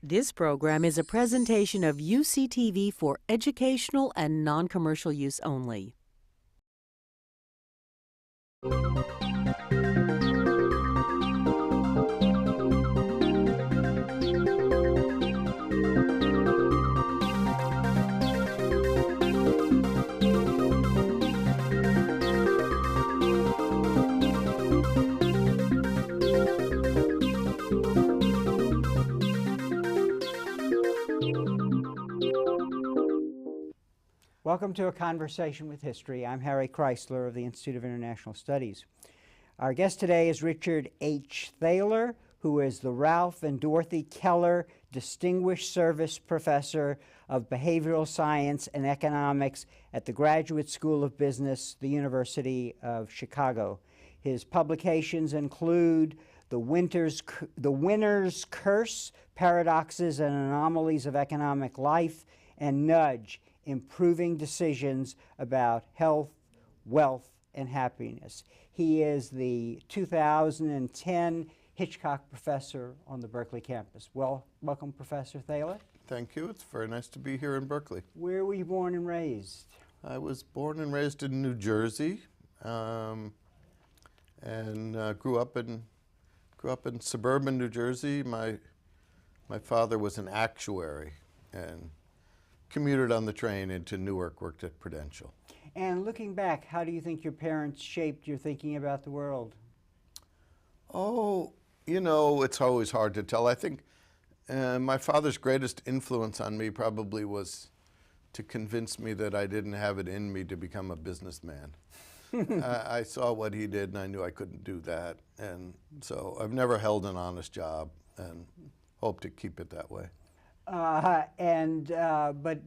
This program is a presentation of UCTV for educational and non-commercial use only. Welcome to A Conversation with History. I'm Harry Chrysler of the Institute of International Studies. Our guest today is Richard H. Thaler, who is the Ralph and Dorothy Keller Distinguished Service Professor of Behavioral Science and Economics at the Graduate School of Business, the University of Chicago. His publications include The Winner's Curse, Paradoxes and Anomalies of Economic Life, and Nudge, Improving Decisions About Health, Wealth, and Happiness. He is the 2010 Hitchcock Professor on the Berkeley campus. Well, welcome, Professor Thaler. Thank you. It's very nice to be here in Berkeley. Where were you born and raised? I was born and raised in New Jersey, and grew up in suburban New Jersey. My father was an actuary and commuted on the train into Newark, worked at Prudential. And looking back, how do you think your parents shaped your thinking about the world? Oh, you know, it's always hard to tell. I think my father's greatest influence on me probably was to convince me that I didn't have it in me to become a businessman. I saw what he did and I knew I couldn't do that. And so I've never held an honest job and hope to keep it that way. But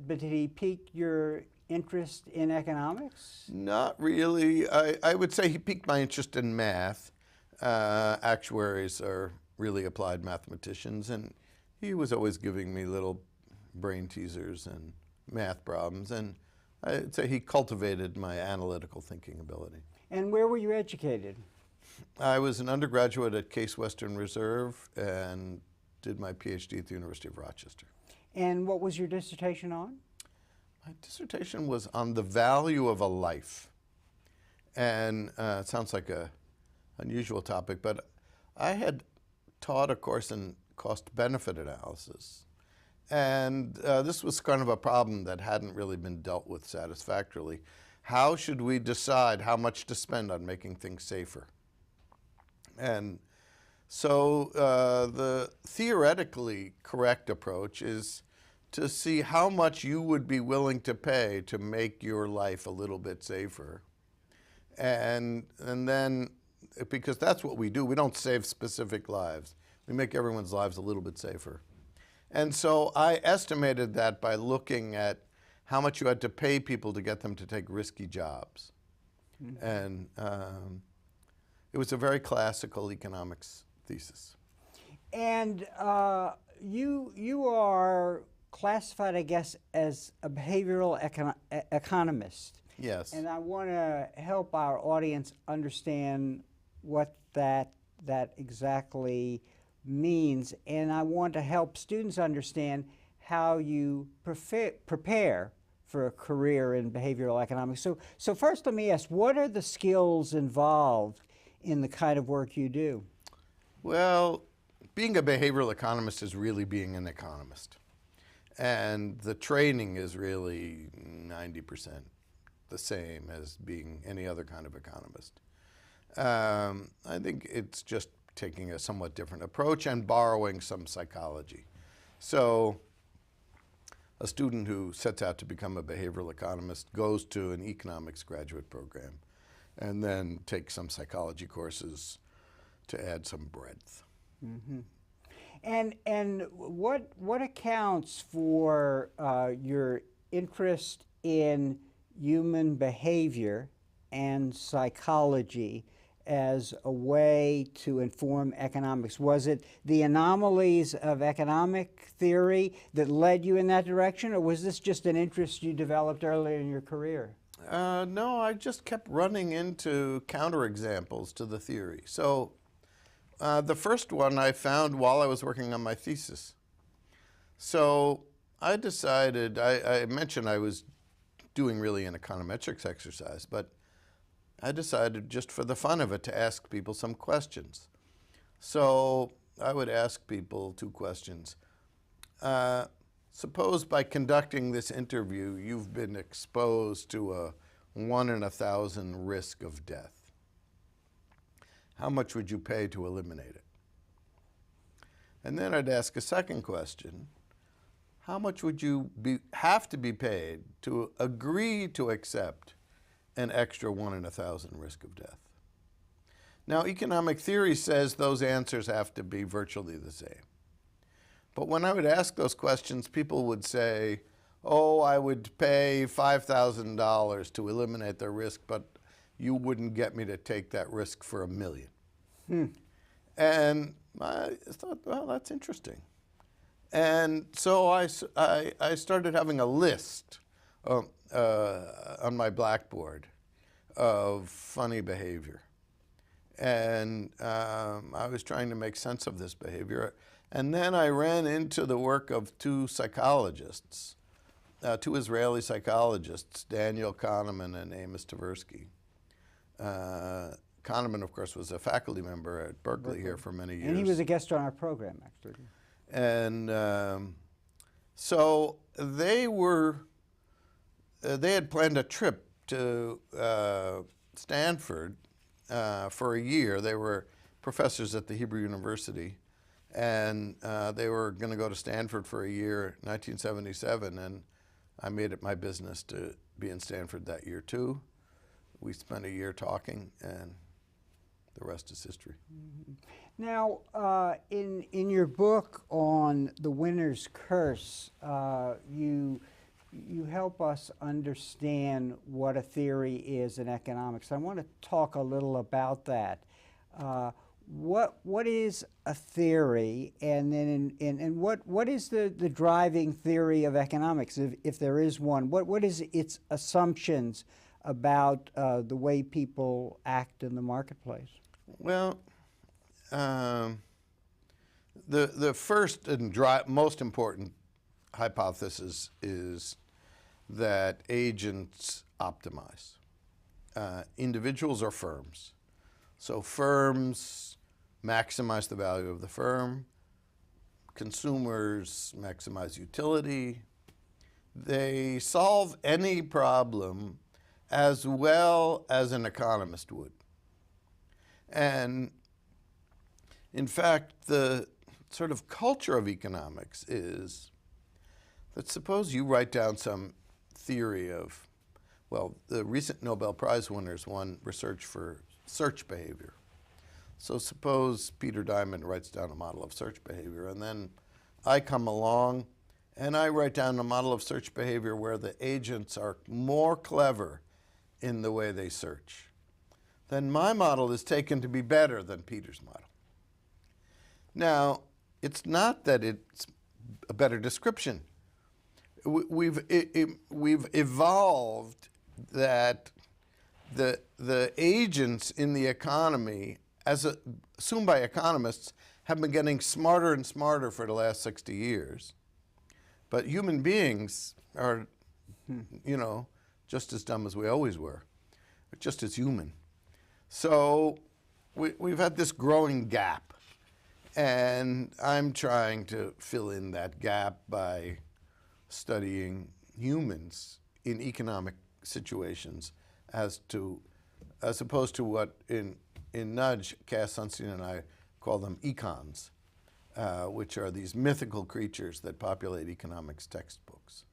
did he pique your interest in economics? Not really. I would say he piqued my interest in math. Actuaries are really applied mathematicians, and he was always giving me little brain teasers and math problems, and I'd say he cultivated my analytical thinking ability. And where were you educated? I was an undergraduate at Case Western Reserve and did my PhD at the University of Rochester. And what was your dissertation on? My dissertation was on the value of a life. And it sounds like an unusual topic, but I had taught a course in cost-benefit analysis. And this was kind of a problem that hadn't really been dealt with satisfactorily. How should we decide how much to spend on making things safer? And so the theoretically correct approach is to see how much you would be willing to pay to make your life a little bit safer. And then, because that's what we do, we don't save specific lives. We make everyone's lives a little bit safer. And so I estimated that by looking at how much you had to pay people to get them to take risky jobs. Mm-hmm. And it was a very classical economics thesis. And you are classified, I guess, as a behavioral economist. Yes. And I want to help our audience understand what that exactly means. And I want to help students understand how you prepare for a career in behavioral economics. So first let me ask, what are the skills involved in the kind of work you do? Well, being a behavioral economist is really being an economist. And the training is really 90% the same as being any other kind of economist. I think it's just taking a somewhat different approach and borrowing some psychology. So a student who sets out to become a behavioral economist goes to an economics graduate program and then takes some psychology courses to add some breadth. Mm-hmm. And what accounts for your interest in human behavior and psychology as a way to inform economics? Was it the anomalies of economic theory that led you in that direction, or was this just an interest you developed earlier in your career? No, I just kept running into counterexamples to the theory. So the first one I found while I was working on my thesis. So I decided, I mentioned I was doing really an econometrics exercise, but I decided just for the fun of it to ask people some questions. So I would ask people 2 questions. Suppose by conducting this interview, you've been exposed to a 1 in 1,000 risk of death. How much would you pay to eliminate it? And then I'd ask a second question. How much would you have to be paid to agree to accept an extra 1 in 1,000 risk of death? Now, economic theory says those answers have to be virtually the same. But when I would ask those questions, people would say, oh, I would pay $5,000 to eliminate the risk, but you wouldn't get me to take that risk for $1 million. And I thought, well, that's interesting. And so I started having a list on my blackboard of funny behavior. And I was trying to make sense of this behavior. And then I ran into the work of 2 psychologists, 2 Israeli psychologists, Daniel Kahneman and Amos Tversky. Kahneman, of course, was a faculty member at Berkeley here for many years. And he was a guest on our program, actually. And so they had planned a trip to Stanford for a year. They were professors at the Hebrew University, and they were going to go to Stanford for a year, 1977, and I made it my business to be in Stanford that year too. We spent a year talking, and the rest is history. Now, in your book on the winner's curse, you help us understand what a theory is in economics. I want to talk a little about that. What is a theory, and then what is the driving theory of economics, if there is one? What is its assumptions about the way people act in the marketplace? Well, the first and most important hypothesis is that agents optimize, individuals or firms. So firms maximize the value of the firm, consumers maximize utility. They solve any problem as well as an economist would. And in fact, the sort of culture of economics is that suppose you write down some theory of, well, the recent Nobel Prize winners won research for search behavior. So suppose Peter Diamond writes down a model of search behavior, and then I come along and I write down a model of search behavior where the agents are more clever in the way they search. Then my model is taken to be better than Peter's model. Now, it's not that it's a better description. We've evolved that the agents in the economy, as assumed by economists, have been getting smarter and smarter for the last 60 years. But human beings are, just as dumb as we always were, just as human. So we've had this growing gap, and I'm trying to fill in that gap by studying humans in economic situations as opposed to what in Nudge, Cass Sunstein and I call them econs, which are these mythical creatures that populate economics textbooks.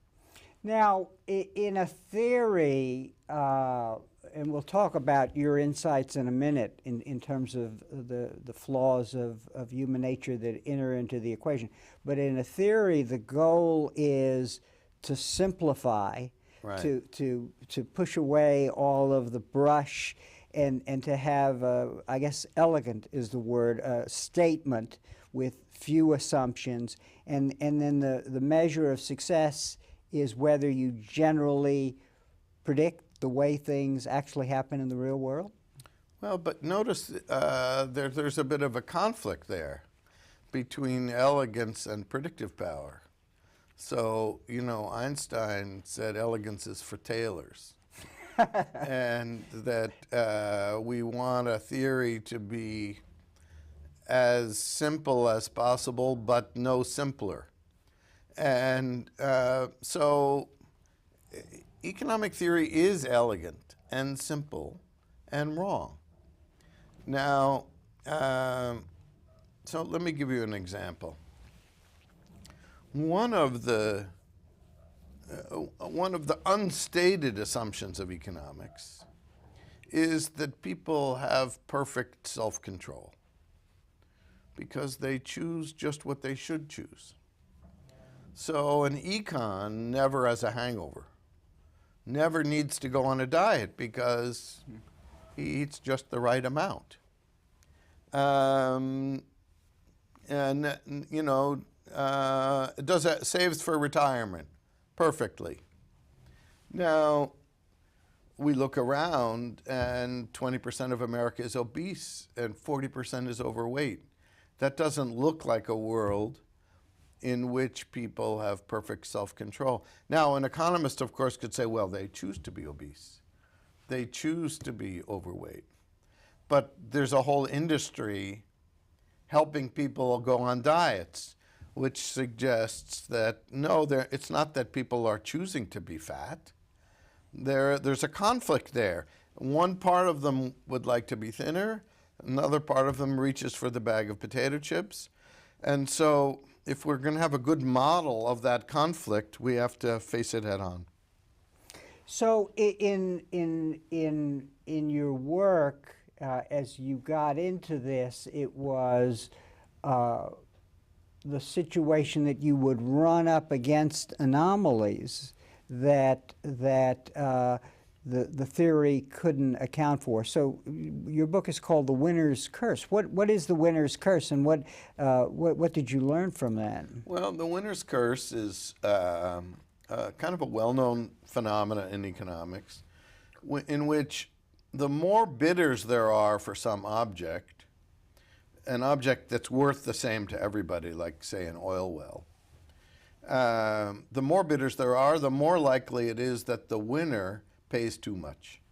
Now, in a theory, and we'll talk about your insights in a minute in terms of the flaws of human nature that enter into the equation, but in a theory, the goal is to simplify, right, to push away all of the brush, and to have, I guess elegant is the word, a statement with few assumptions, and then the measure of success is whether you generally predict the way things actually happen in the real world? Well, but notice there's a bit of a conflict there between elegance and predictive power. So, Einstein said elegance is for tailors. And that we want a theory to be as simple as possible, but no simpler. And so economic theory is elegant and simple and wrong. Now, so let me give you an example. One of the unstated assumptions of economics is that people have perfect self-control because they choose just what they should choose. So an econ never has a hangover, never needs to go on a diet because he eats just the right amount. Saves for retirement perfectly. Now, we look around and 20% of America is obese and 40% is overweight. That doesn't look like a world in which people have perfect self-control. Now, an economist, of course, could say, well, they choose to be obese. They choose to be overweight. But there's a whole industry helping people go on diets, which suggests that, no, it's not that people are choosing to be fat. There's a conflict there. One part of them would like to be thinner. Another part of them reaches for the bag of potato chips. And so if we're going to have a good model of that conflict, we have to face it head on. So in your work, as you got into this, it was the situation that you would run up against anomalies that the theory couldn't account for. So your book is called The Winner's Curse. What is the winner's curse, and what did you learn from that? Well, the winner's curse is kind of a well-known phenomena in economics, in which the more bidders there are for some object, an object that's worth the same to everybody, like, say, an oil well, the more bidders there are, the more likely it is that the winner pays too much.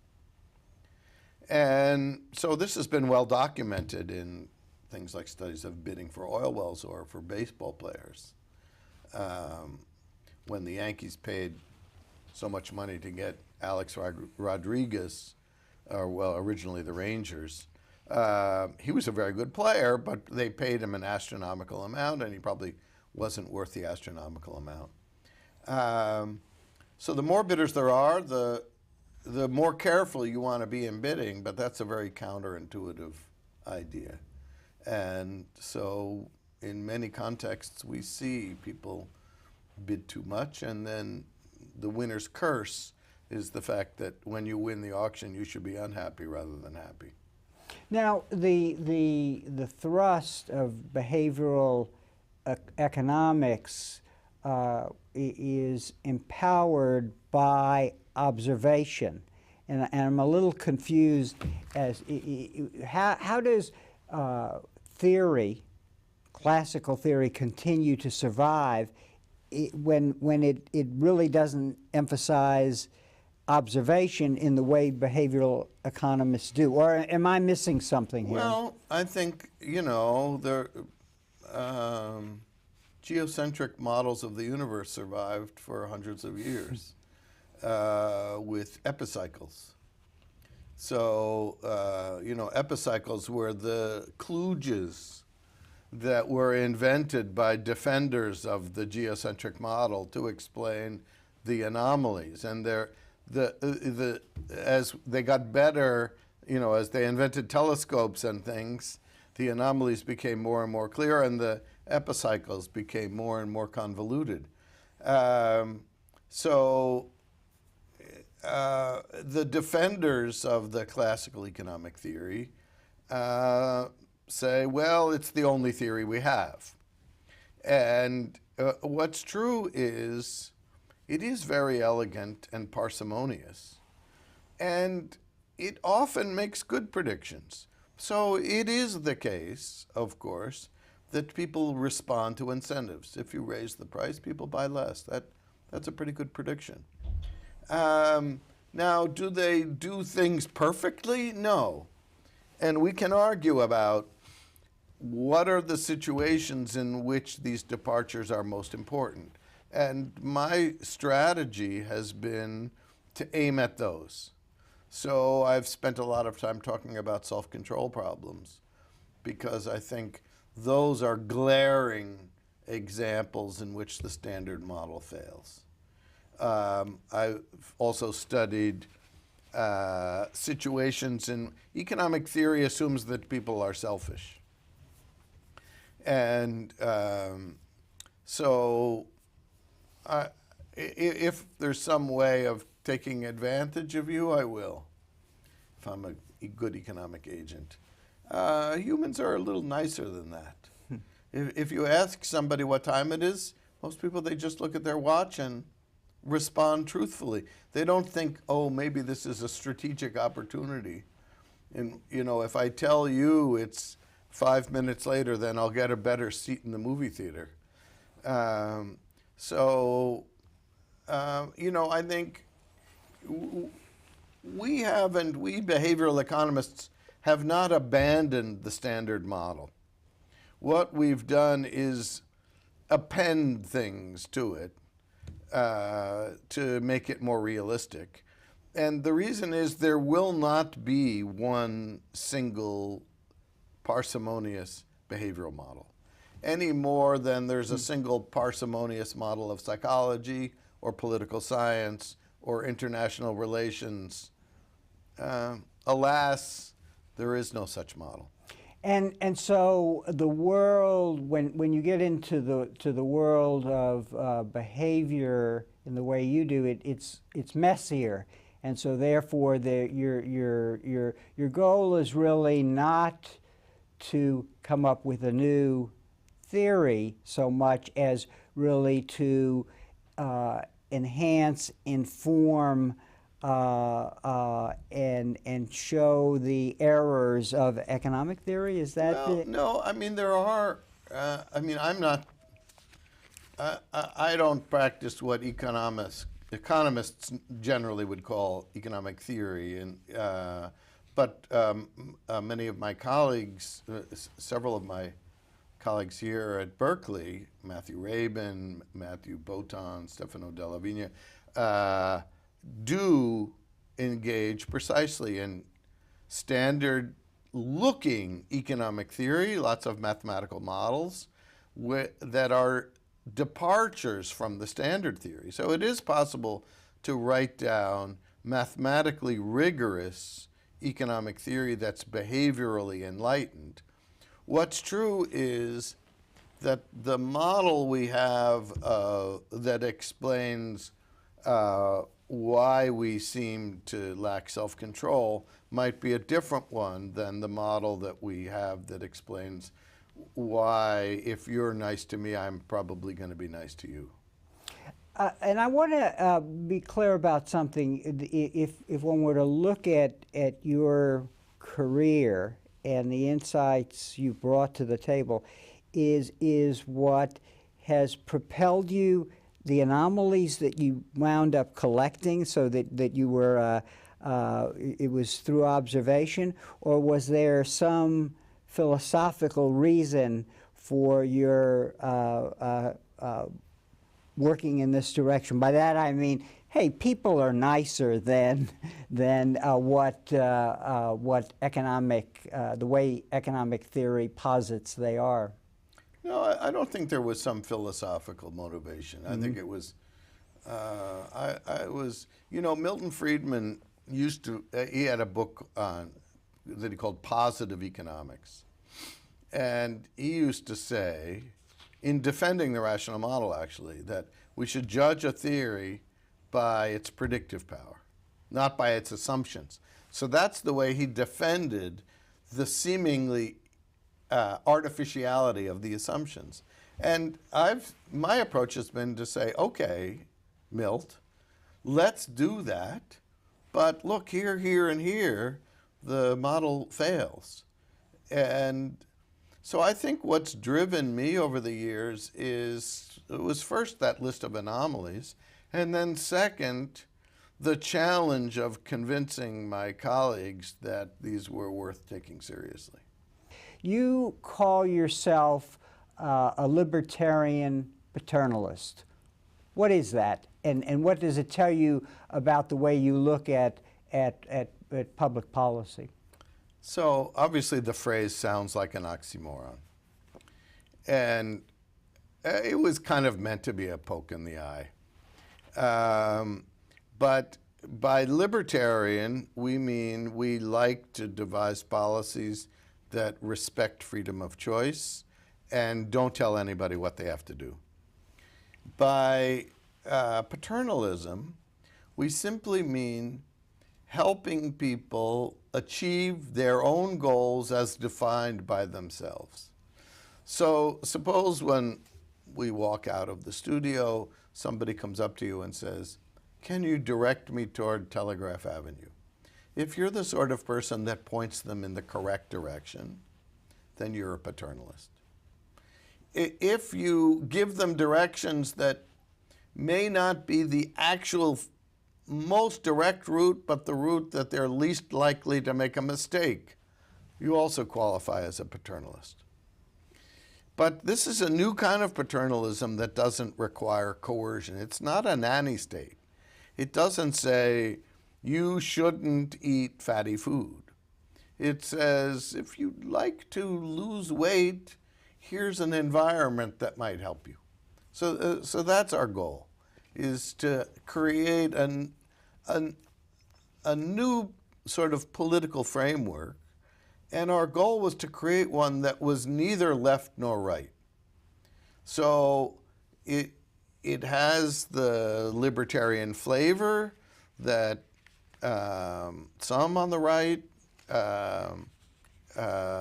And so this has been well documented in things like studies of bidding for oil wells or for baseball players. When the Yankees paid so much money to get Alex Rodriguez, originally the Rangers, he was a very good player, but they paid him an astronomical amount, and he probably wasn't worth the astronomical amount. So the more bidders there are, the more careful you want to be in bidding, but that's a very counterintuitive idea. And so in many contexts, we see people bid too much, and then the winner's curse is the fact that when you win the auction, you should be unhappy rather than happy. Now, the thrust of behavioral economics is empowered by observation, and I'm a little confused as how does theory, classical theory, continue to survive when it really doesn't emphasize observation in the way behavioral economists do? Or am I missing something here? Well, I think, the geocentric models of the universe survived for hundreds of years with epicycles. So, epicycles were the kludges that were invented by defenders of the geocentric model to explain the anomalies. And as they got better, as they invented telescopes and things, the anomalies became more and more clear, and the epicycles became more and more convoluted. So the defenders of the classical economic theory say, well, it's the only theory we have. And what's true is it is very elegant and parsimonious, and it often makes good predictions. So it is the case, of course, that people respond to incentives. If you raise the price, people buy less. That's a pretty good prediction. Now, do they do things perfectly? No. And we can argue about what are the situations in which these departures are most important. And my strategy has been to aim at those. So I've spent a lot of time talking about self-control problems because I think those are glaring examples in which the standard model fails. I've also studied situations in economic theory assumes that people are selfish. And so if there's some way of taking advantage of you, I will, if I'm a good economic agent. Humans are a little nicer than that. If you ask somebody what time it is, most people, they just look at their watch and respond truthfully. They don't think, oh, maybe this is a strategic opportunity. And, you know, if I tell you it's 5 minutes later, then I'll get a better seat in the movie theater. You know, I think we behavioral economists have not abandoned the standard model. What we've done is append things to it to make it more realistic. And the reason is there will not be one single parsimonious behavioral model, any more than there's a single parsimonious model of psychology or political science or international relations. Alas, there is no such model. And so the world, when you get into the world of behavior in the way you do it, it's messier, and so therefore your goal is really not to come up with a new theory so much as really to enhance, inform, and show the errors of economic theory. Is that well, no, I mean there are. I mean I'm not. I don't practice what economists generally would call economic theory, and but many of my colleagues, several of my colleagues here at Berkeley, Matthew Rabin, Matthew Botan, Stefano Della Vigna, do engage precisely in standard-looking economic theory, lots of mathematical models that are departures from the standard theory. So it is possible to write down mathematically rigorous economic theory that's behaviorally enlightened. What's true is that the model we have that explains why we seem to lack self-control might be a different one than the model that we have that explains why, if you're nice to me, I'm probably going to be nice to you. And I want to be clear about something. If one were to look at your career and the insights you brought to the table, is what has propelled you, the anomalies that you wound up collecting, so that you were, it was through observation, or was there some philosophical reason for your working in this direction? By that I mean, hey, people are nicer than what economic, the way economic theory posits they are. No, I don't think there was some philosophical motivation. I think it was, I was, you know, Milton Friedman used to, he had a book on that he called Positive Economics. And he used to say, in defending the rational model actually, that we should judge a theory by its predictive power, not by its assumptions. So that's the way he defended the seemingly artificiality of the assumptions. And my approach has been to say, okay, Milt, let's do that, but look, here, and here, the model fails. And So I think what's driven me over the years is, it was first that list of anomalies, and then second, the challenge of convincing my colleagues that these were worth taking seriously. You call yourself a libertarian paternalist. What is that? And what does it tell you about the way you look at public policy? So obviously the phrase sounds like an oxymoron. And it was kind of meant to be a poke in the eye. But by libertarian, we mean we like to devise policies that respect freedom of choice and don't tell anybody what they have to do. By paternalism, we simply mean helping people achieve their own goals as defined by themselves. So suppose when we walk out of the studio, somebody comes up to you and says, "Can you direct me toward Telegraph Avenue?" If you're the sort of person that points them in the correct direction, then you're a paternalist. If you give them directions that may not be the actual most direct route, but the route that they're least likely to make a mistake, you also qualify as a paternalist. But this is a new kind of paternalism that doesn't require coercion. It's not a nanny state. It doesn't say, you shouldn't eat fatty food. It says, if you'd like to lose weight, here's an environment that might help you. So that's our goal, is to create a new sort of political framework. And our goal was to create one that was neither left nor right. So it has the libertarian flavor that some on the right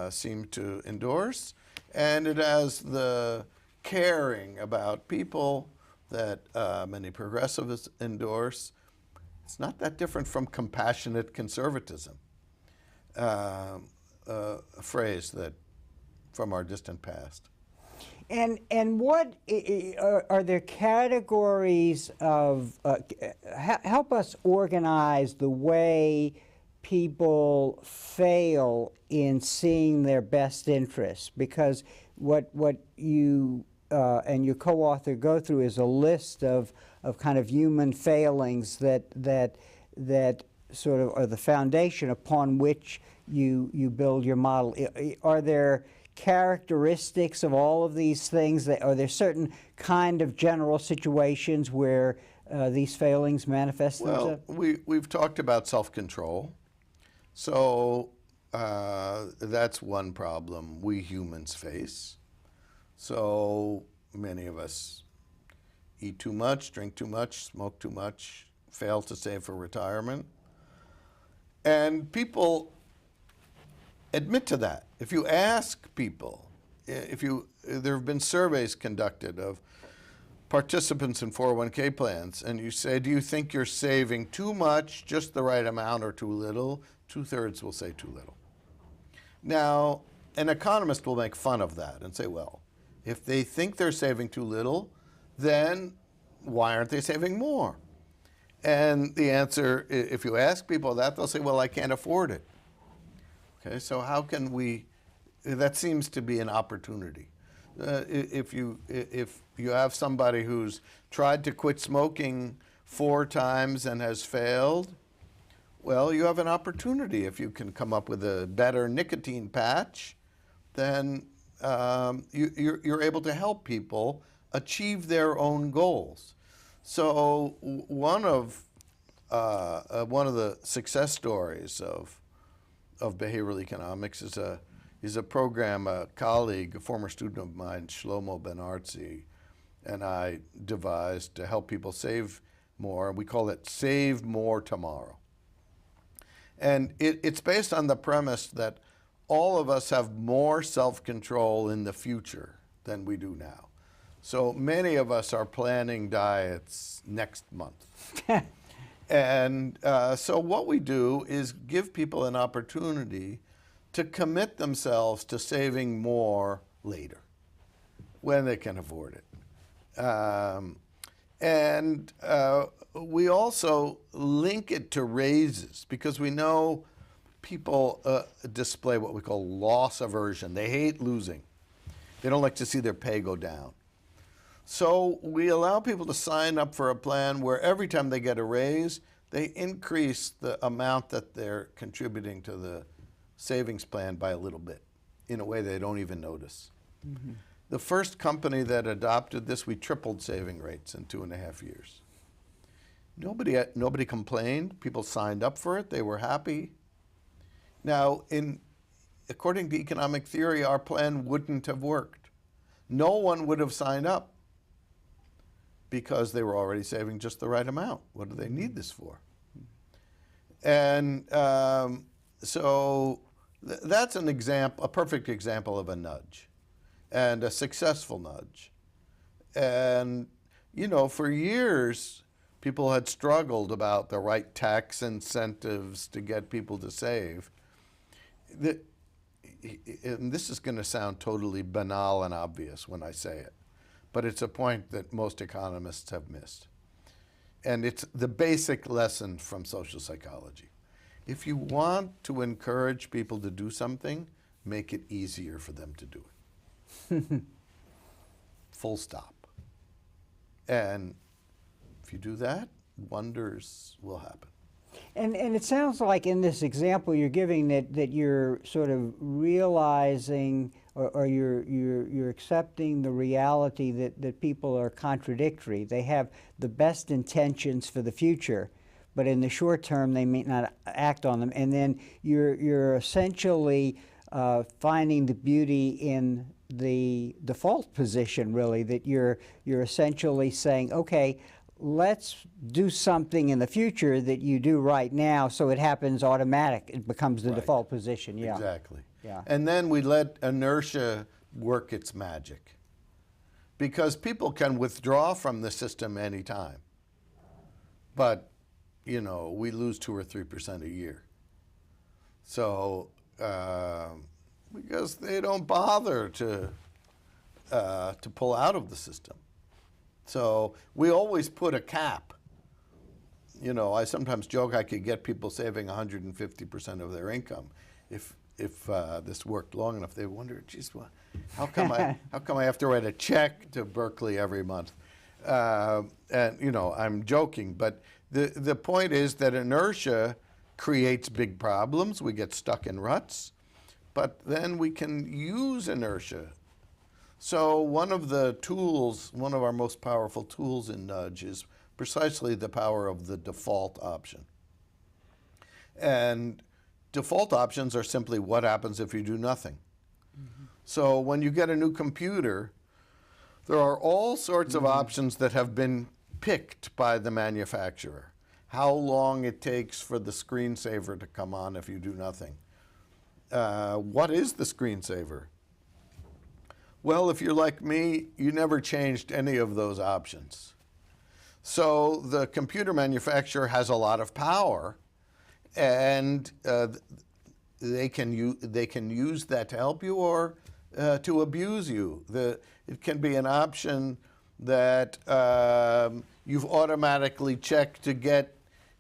seem to endorse, and it has the caring about people that many progressivists endorse. It's not that different from compassionate conservatism, a phrase that from our distant past. And what are there categories of, help us organize the way people fail in seeing their best interests, because what you and your co-author go through is a list of kind of human failings that sort of are the foundation upon which you build your model. Are there characteristics of all of these things? Are there certain kind of general situations where these failings manifest themselves? Well, we've talked about self-control. So that's one problem we humans face. So many of us eat too much, drink too much, smoke too much, fail to save for retirement. And people admit to that. If you ask people, there have been surveys conducted of participants in 401k plans, and you say, do you think you're saving too much, just the right amount, or too little? 2/3 will say too little. Now, an economist will make fun of that and say, well, if they think they're saving too little, then why aren't they saving more? And the answer, if you ask people that, they'll say, well, I can't afford it. Okay, so how can we, that seems to be an opportunity. If you have somebody who's tried to quit smoking 4 times and has failed, well, you have an opportunity. If you can come up with a better nicotine patch, then you're able to help people achieve their own goals. So one of the success stories of behavioral economics is a program a colleague, a former student of mine, Shlomo Ben-Artzi, and I devised to help people save more. We call it Save More Tomorrow. And it's based on the premise that all of us have more self-control in the future than we do now. So many of us are planning diets next month. And so what we do is give people an opportunity to commit themselves to saving more later when they can afford it. And we also link it to raises because we know people display what we call loss aversion. They hate losing. They don't like to see their pay go down. So we allow people to sign up for a plan where every time they get a raise, they increase the amount that they're contributing to the savings plan by a little bit in a way they don't even notice. Mm-hmm. The first company that adopted this, we tripled saving rates in 2.5 years. Nobody complained. People signed up for it. They were happy. Now, according to economic theory, our plan wouldn't have worked. No one would have signed up because they were already saving just the right amount. What do they need this for? And so that's an example, a perfect example of a nudge, and a successful nudge. And, you know, for years, people had struggled about the right tax incentives to get people to save. And this is going to sound totally banal and obvious when I say it, but it's a point that most economists have missed. And it's the basic lesson from social psychology. If you want to encourage people to do something, make it easier for them to do it. Full stop. And if you do that, wonders will happen. And it sounds like in this example you're giving that you're sort of realizing or you're accepting the reality that people are contradictory. They have the best intentions for the future, but in the short term they may not act on them. And then you're essentially finding the beauty in the default position, really, that you're essentially saying, okay, let's do something in the future that you do right now so it happens automatic. It becomes the default position. Yeah. Exactly. Yeah. And then we let inertia work its magic. Because people can withdraw from the system anytime. But, you know, we lose 2 or 3% a year. So, because they don't bother to pull out of the system. So we always put a cap. You know, I sometimes joke I could get people saving 150% of their income if this worked long enough. They wonder, geez, how come I have to write a check to Berkeley every month? And you know, I'm joking, but the point is that inertia creates big problems. We get stuck in ruts, but then we can use inertia. So one of the tools, one of our most powerful tools in nudge is precisely the power of the default option. And default options are simply what happens if you do nothing. Mm-hmm. So when you get a new computer, there are all sorts of options that have been picked by the manufacturer. How long it takes for the screensaver to come on if you do nothing. What is the screensaver? Well, if you're like me, you never changed any of those options. So the computer manufacturer has a lot of power, and they can use that to help you or to abuse you. It can be an option that you've automatically checked to get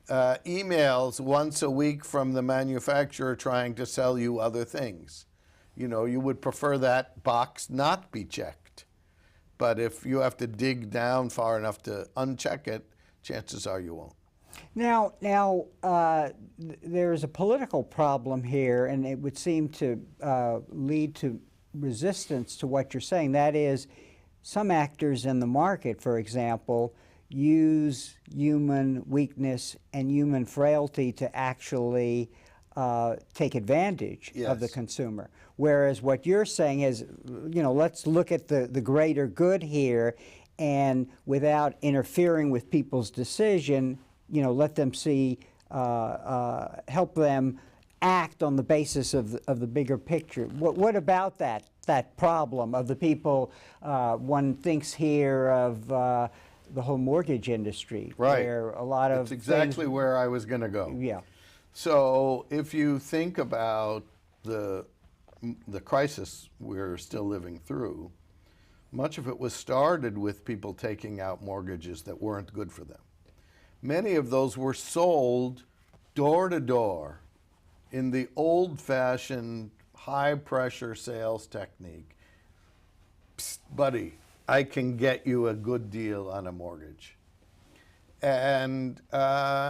emails once a week from the manufacturer trying to sell you other things. You know, you would prefer that box not be checked. But if you have to dig down far enough to uncheck it, chances are you won't. Now, there's a political problem here, and it would seem to lead to resistance to what you're saying. That is, some actors in the market, for example, use human weakness and human frailty to actually take advantage of the consumer. Whereas what you're saying is, you know, let's look at the greater good here, and without interfering with people's decision, you know, let them see, help them act on the basis of the bigger picture. What about that problem of the people? One thinks here of the whole mortgage industry, right? Where a lot of That's exactly where I was going to go. Yeah. So if you think about the crisis we're still living through, much of it was started with people taking out mortgages that weren't good for them. Many of those were sold door to door in the old-fashioned high-pressure sales technique. Psst, buddy, I can get you a good deal on a mortgage. And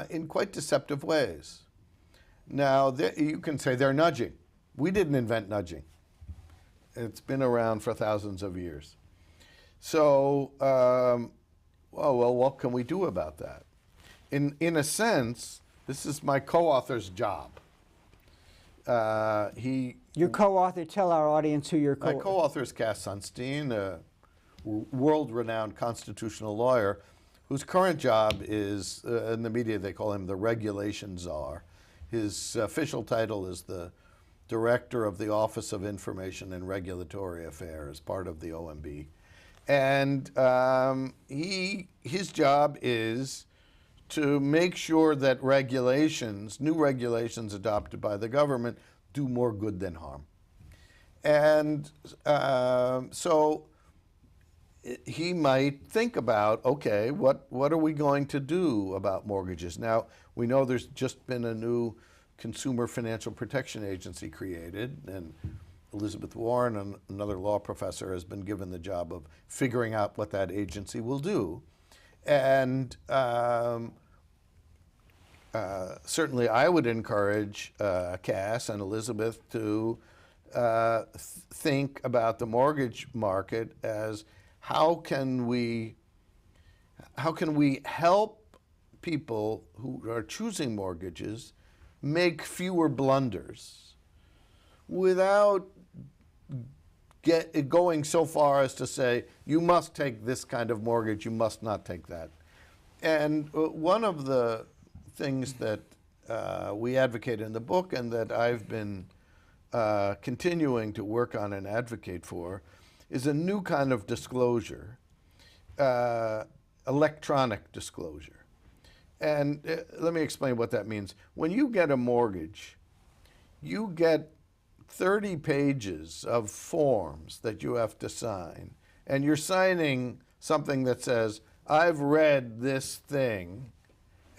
in quite deceptive ways. Now, you can say they're nudging. We didn't invent nudging. It's been around for thousands of years. So, well, what can we do about that? In a sense, this is my co-author's job. Your co-author, tell our audience who your co-author. My co-author is Cass Sunstein, a world-renowned constitutional lawyer whose current job is, in the media they call him the regulation czar. His official title is the director of the Office of Information and Regulatory Affairs, part of the OMB. And his job is to make sure that new regulations adopted by the government do more good than harm. And so he might think about, okay, what are we going to do about mortgages? Now, we know there's just been a new Consumer Financial Protection Agency created, and Elizabeth Warren, another law professor, has been given the job of figuring out what that agency will do. And certainly I would encourage Cass and Elizabeth to think about the mortgage market as how can we help people who are choosing mortgages make fewer blunders without going so far as to say, you must take this kind of mortgage, you must not take that. And one of the things that we advocate in the book and that I've been continuing to work on and advocate for is a new kind of disclosure, electronic disclosure. And let me explain what that means. When you get a mortgage, you get 30 pages of forms that you have to sign, and you're signing something that says, I've read this thing.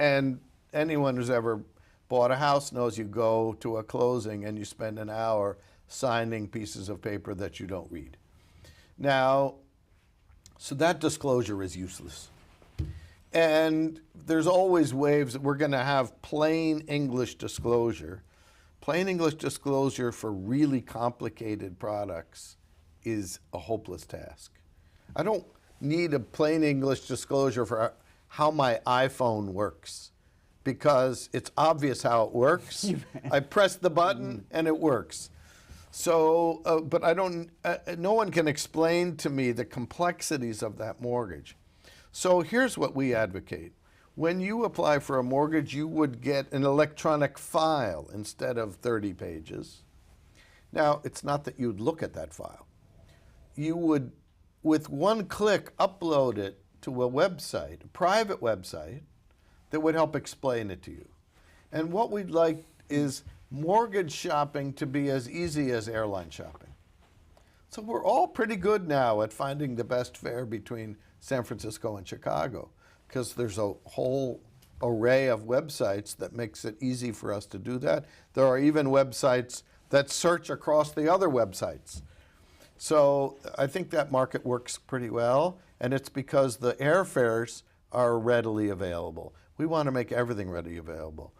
And anyone who's ever bought a house knows you go to a closing and you spend an hour signing pieces of paper that you don't read. Now, so that disclosure is useless. And there's always ways that we're going to have plain English disclosure. Plain English disclosure for really complicated products is a hopeless task. I don't need a plain English disclosure for how my iPhone works, because it's obvious how it works. I press the button and it works. So, but no one can explain to me the complexities of that mortgage. So here's what we advocate. When you apply for a mortgage, you would get an electronic file instead of 30 pages. Now, it's not that you'd look at that file. You would, with one click, upload it to a website, a private website, that would help explain it to you. And what we'd like is mortgage shopping to be as easy as airline shopping. So we're all pretty good now at finding the best fare between San Francisco and Chicago, because there's a whole array of websites that makes it easy for us to do that. There are even websites that search across the other websites. So I think that market works pretty well, and it's because the airfares are readily available. We want to make everything readily available.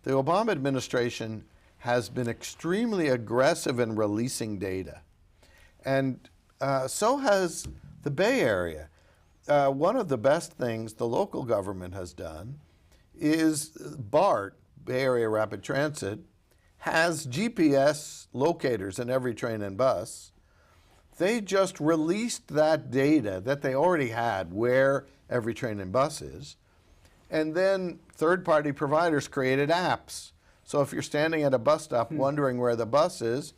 The Obama administration has been extremely aggressive in releasing data, and so has the Bay Area. One of the best things the local government has done is BART, Bay Area Rapid Transit, has GPS locators in every train and bus. They just released that data that they already had, where every train and bus is, and then third-party providers created apps. So if you're standing at a bus stop wondering where the bus is,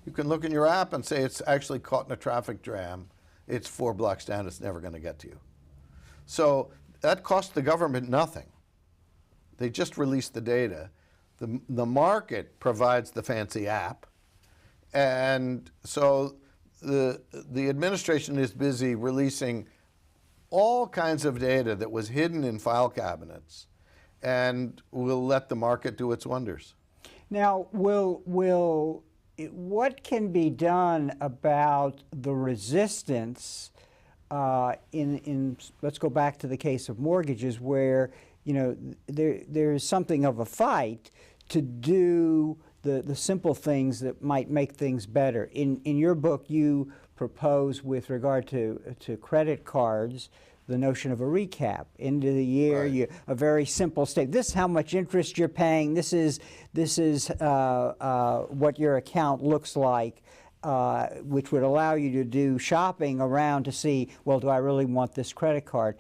you can look in your app and say it's actually caught in a traffic jam. It's 4 blocks down, it's never going to get to you. So that cost the government nothing. They just released the data. The market provides the fancy app, And so the administration is busy releasing all kinds of data that was hidden in file cabinets and will let the market do its wonders. Now, what can be done about the resistance let's go back to the case of mortgages, where there's something of a fight to do the simple things that might make things better. In your book, you propose, with regard to credit cards, the notion of a recap. End of the year, Right. a very simple statement. This is how much interest you're paying. This is what your account looks like, which would allow you to do shopping around to see, well, do I really want this credit card?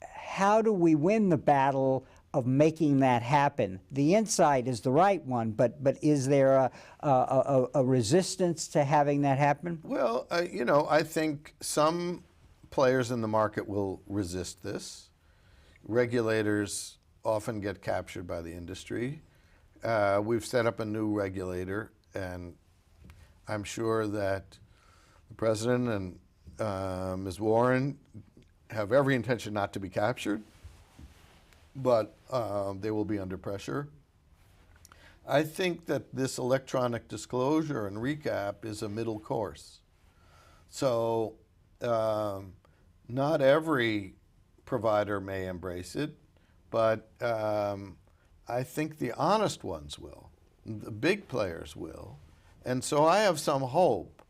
How do we win the battle of making that happen? The insight is the right one, but is there a resistance to having that happen? Well, I think some players in the market will resist this. Regulators often get captured by the industry. We've set up a new regulator, and I'm sure that the president and Ms. Warren have every intention not to be captured, but they will be under pressure. I think that this electronic disclosure and recap is a middle course. So not every provider may embrace it, but I think the honest ones will, the big players will. And so I have some hope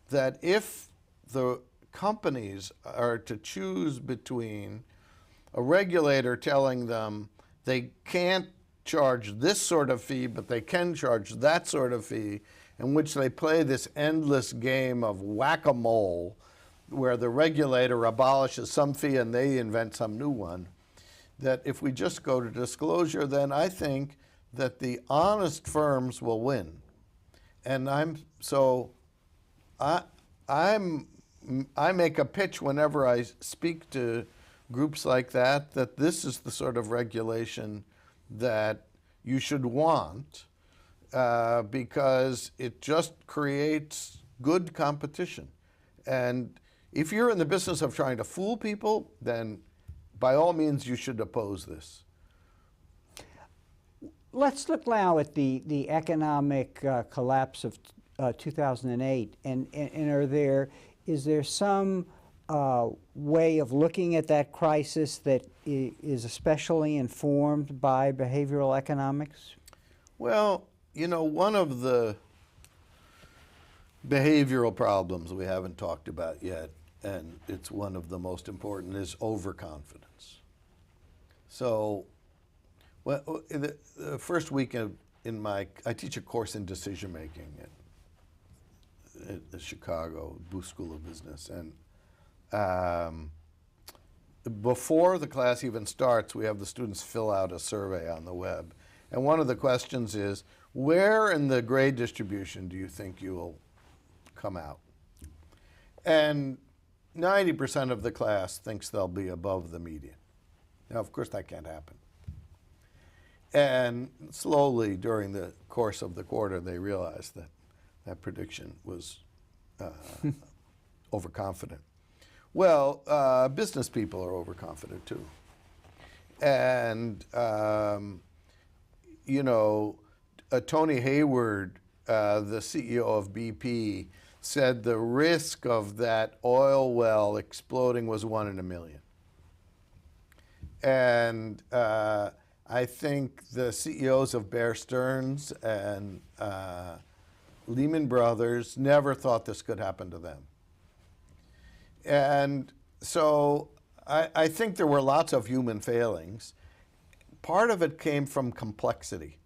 that if the companies are to choose between a regulator telling them they can't charge this sort of fee, but they can charge that sort of fee, in which they play this endless game of whack-a-mole, where the regulator abolishes some fee and they invent some new one, that if we just go to disclosure, then I think that the honest firms will win. And I make a pitch whenever I speak to groups like that this is the sort of regulation that you should want, because it just creates good competition. And if you're in the business of trying to fool people, then by all means you should oppose this. Let's look now at the economic collapse of 2008, and is there some way of looking at that crisis that is especially informed by behavioral economics? Well, one of the behavioral problems we haven't talked about yet, and it's one of the most important, is overconfidence. So, the first week I teach a course in decision making at the Chicago Booth School of Business, and before the class even starts, we have the students fill out a survey on the web, and one of the questions is, where in the grade distribution do you think you will come out? And 90% of the class thinks they'll be above the median. Now, of course, that can't happen. And slowly, during the course of the quarter, they realized that that prediction was overconfident. Well, business people are overconfident too. And, Tony Hayward, the CEO of BP, said the risk of that oil well exploding was 1 in a million. And I think the CEOs of Bear Stearns and Lehman Brothers never thought this could happen to them. And so I think there were lots of human failings. Part of it came from complexity,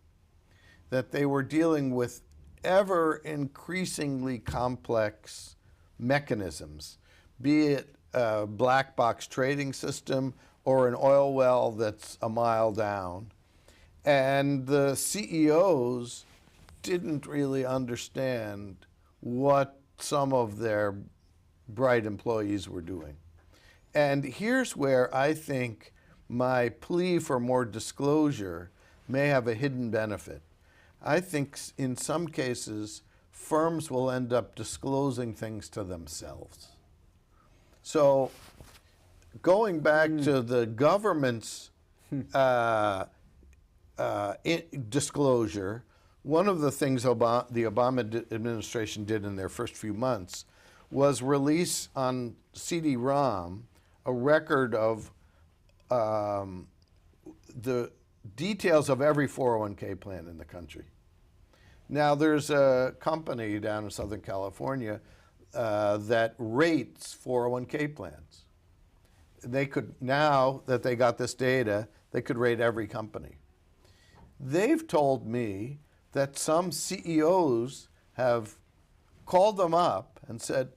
that they were dealing with ever increasingly complex mechanisms, be it a black box trading system or an oil well that's a mile down. And the CEOs didn't really understand what some of their bright employees were doing. And here's where I think my plea for more disclosure may have a hidden benefit. I think in some cases, firms will end up disclosing things to themselves. So going back to the government's disclosure, one of the things the Obama administration did in their first few months was release on CD-ROM a record of the details of every 401k plan in the country. Now, there's a company down in Southern California that rates 401k plans. They could, now that they got this data, they could rate every company. They've told me that some CEOs have called them up and said,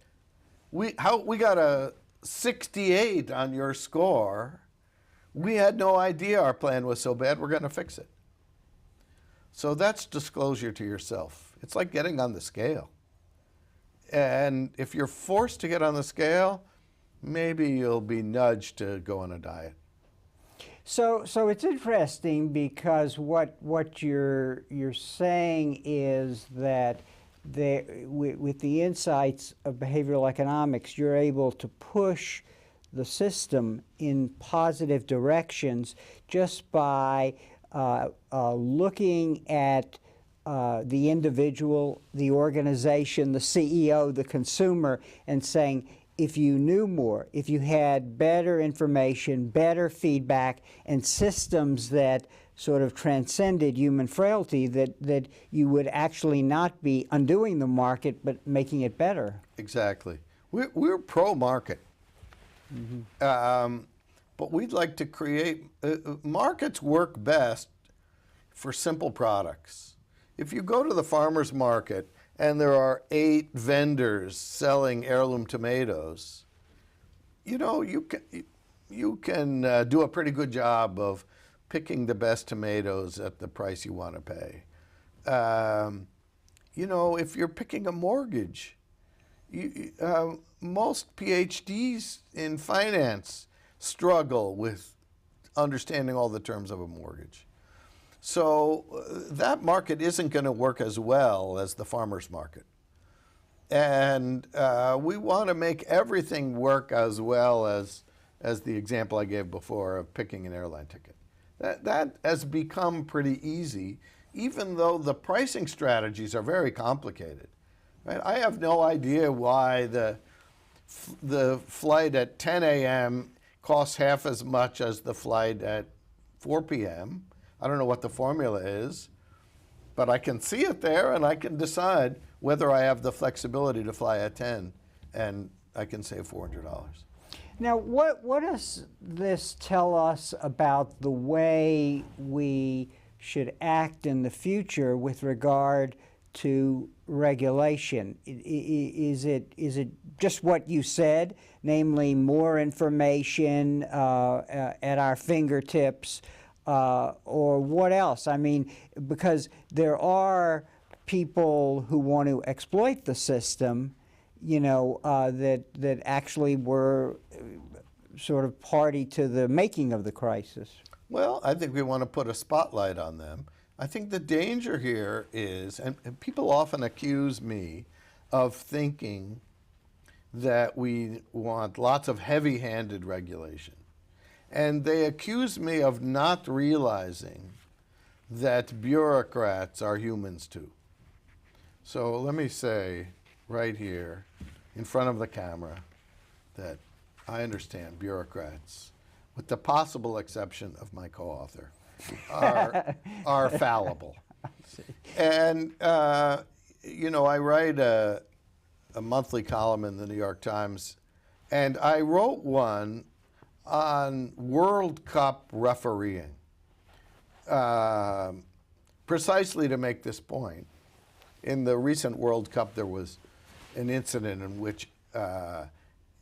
we got a 68 on your score. We had no idea our plan was so bad, we're going to fix it. So that's disclosure to yourself. It's like getting on the scale. And if you're forced to get on the scale, maybe you'll be nudged to go on a diet. So it's interesting because what you're saying is that with the insights of behavioral economics, you're able to push the system in positive directions just by looking at the individual, the organization, the CEO, the consumer, and saying, if you knew more, if you had better information, better feedback, and systems that sort of transcended human frailty, that you would actually not be undoing the market, but making it better. Exactly. We're pro-market. But we'd like to create, markets work best for simple products. If you go to the farmer's market and there are 8 vendors selling heirloom tomatoes, you know, you can do a pretty good job of picking the best tomatoes at the price you want to pay. You know, if you're picking a mortgage, most PhDs in finance struggle with understanding all the terms of a mortgage. So that market isn't going to work as well as the farmer's market. And we want to make everything work as well as the example I gave before of picking an airline ticket. That has become pretty easy, even though the pricing strategies are very complicated. Right? I have no idea why the flight at 10 a.m. costs half as much as the flight at 4 p.m. I don't know what the formula is, but I can see it there and I can decide whether I have the flexibility to fly at 10 and I can save $400. Now, what does this tell us about the way we should act in the future with regard to regulation? Is it just what you said, namely more information at our fingertips, or what else? I mean, because there are people who want to exploit the system, you know, that actually were sort of party to the making of the crisis. Well, I think we want to put a spotlight on them. I think the danger here is, and people often accuse me of thinking that we want lots of heavy-handed regulation. And they accuse me of not realizing that bureaucrats are humans too. So let me say right here in front of the camera that I understand bureaucrats, with the possible exception of my co-author, are fallible. And, you know, I write a monthly column in the New York Times, and I wrote one on World Cup refereeing, precisely to make this point. In the recent World Cup, there was an incident in which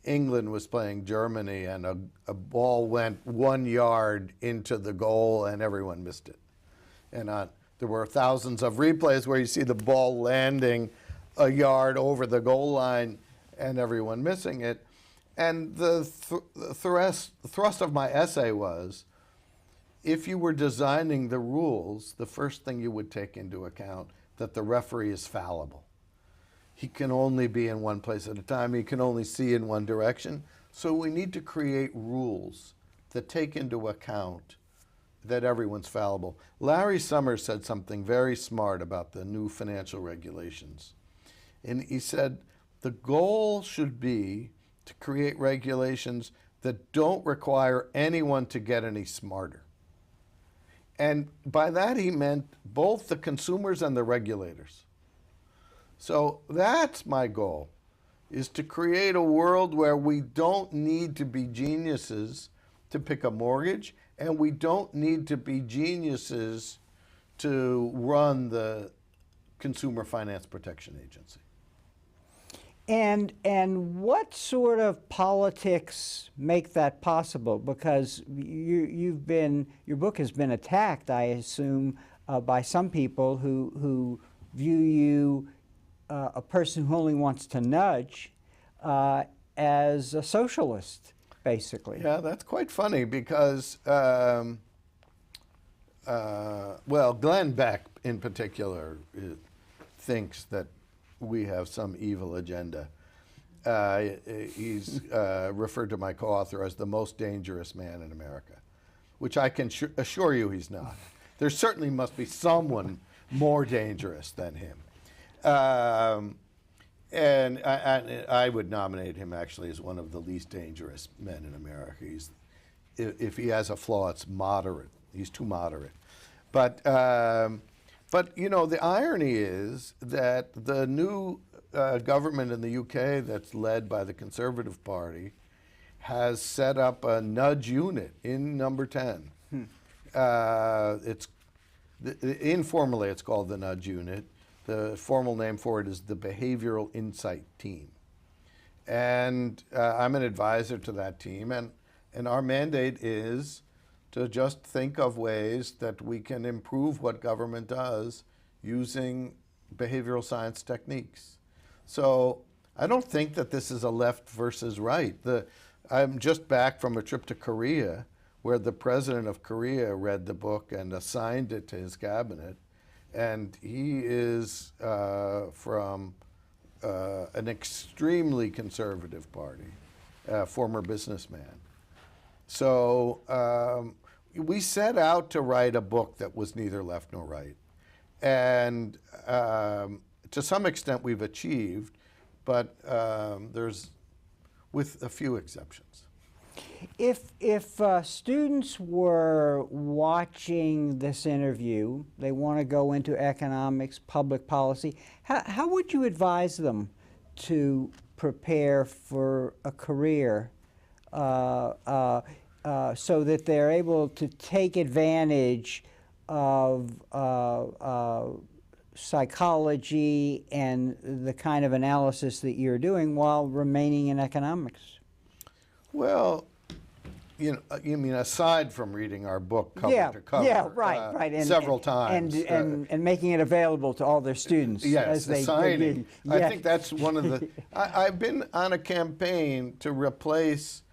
England was playing Germany and a ball went 1 yard into the goal and everyone missed it. And there were thousands of replays where you see the ball landing a yard over the goal line and everyone missing it. And the thrust of my essay was, if you were designing the rules, the first thing you would take into account that the referee is fallible. he can only be in one place at a time. He can only see in one direction. So we need to create rules that take into account that everyone's fallible. Larry Summers said something very smart about the new financial regulations. And he said the goal should be to create regulations that don't require anyone to get any smarter. And by that he meant both the consumers and the regulators. So that's my goal, is to create a world where we don't need to be geniuses to pick a mortgage, and we don't need to be geniuses to run the Consumer Finance Protection Agency. And what sort of politics make that possible? Because your book has been attacked, I assume, by some people who view you, a person who only wants to nudge, as a socialist, basically. Yeah, that's quite funny because, well, Glenn Beck in particular thinks that we have some evil agenda. He's referred to my co-author as the most dangerous man in America, which I can assure you he's not. There certainly must be someone more dangerous than him. And I would nominate him actually as one of the least dangerous men in America. If he has a flaw, it's moderate. He's too moderate. But you know, the irony is that the new government in the UK that's led by the Conservative Party has set up a nudge unit in Number 10. Informally, it's called the Nudge Unit. The formal name for it is the Behavioral Insight Team. And I'm an advisor to that team, and our mandate is to just think of ways that we can improve what government does using behavioral science techniques. So I don't think that this is a left versus right. I'm just back from a trip to Korea where the president of Korea read the book and assigned it to his cabinet. And he is from an extremely conservative party, former businessman. So we set out to write a book that was neither left nor right. And to some extent we've achieved, but there's, with a few exceptions. If students were watching this interview, they want to go into economics, public policy, how would you advise them to prepare for a career so that they're able to take advantage of psychology and the kind of analysis that you're doing while remaining in economics? Well, you mean aside from reading our book cover to cover, right, and, several times, and making it available to all their students, yes, as they assigning. Yes. I think that's one of the. I've been on a campaign to replace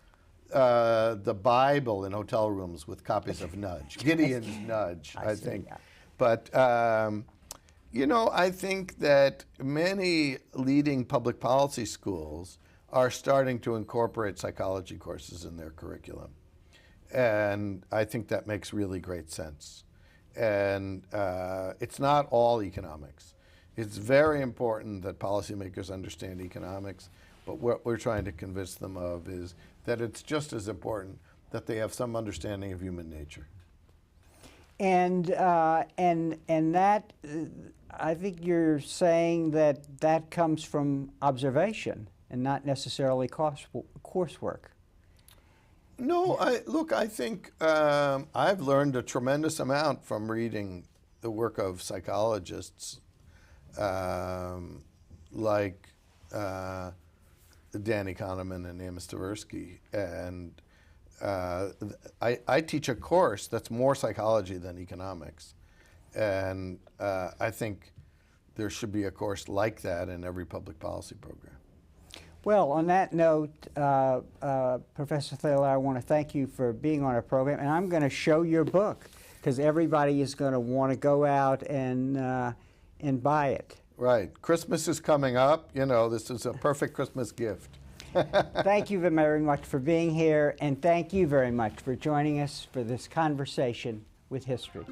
the Bible in hotel rooms with copies of Nudge, Gideon's Nudge, I think. Yeah. But you know, I think that many leading public policy schools are starting to incorporate psychology courses in their curriculum. And I think that makes really great sense. And it's not all economics. It's very important that policymakers understand economics, but what we're trying to convince them of is that it's just as important that they have some understanding of human nature. And that, I think you're saying that comes from observation and not necessarily coursework. No, I think I've learned a tremendous amount from reading the work of psychologists like Danny Kahneman and Amos Tversky. And I teach a course that's more psychology than economics. And I think there should be a course like that in every public policy program. Well, on that note, Professor Thaler, I want to thank you for being on our program, and I'm going to show your book because everybody is going to want to go out and buy it. Right. Christmas is coming up. You know, this is a perfect Christmas gift. Thank you very much for being here, and thank you very much for joining us for this conversation with history.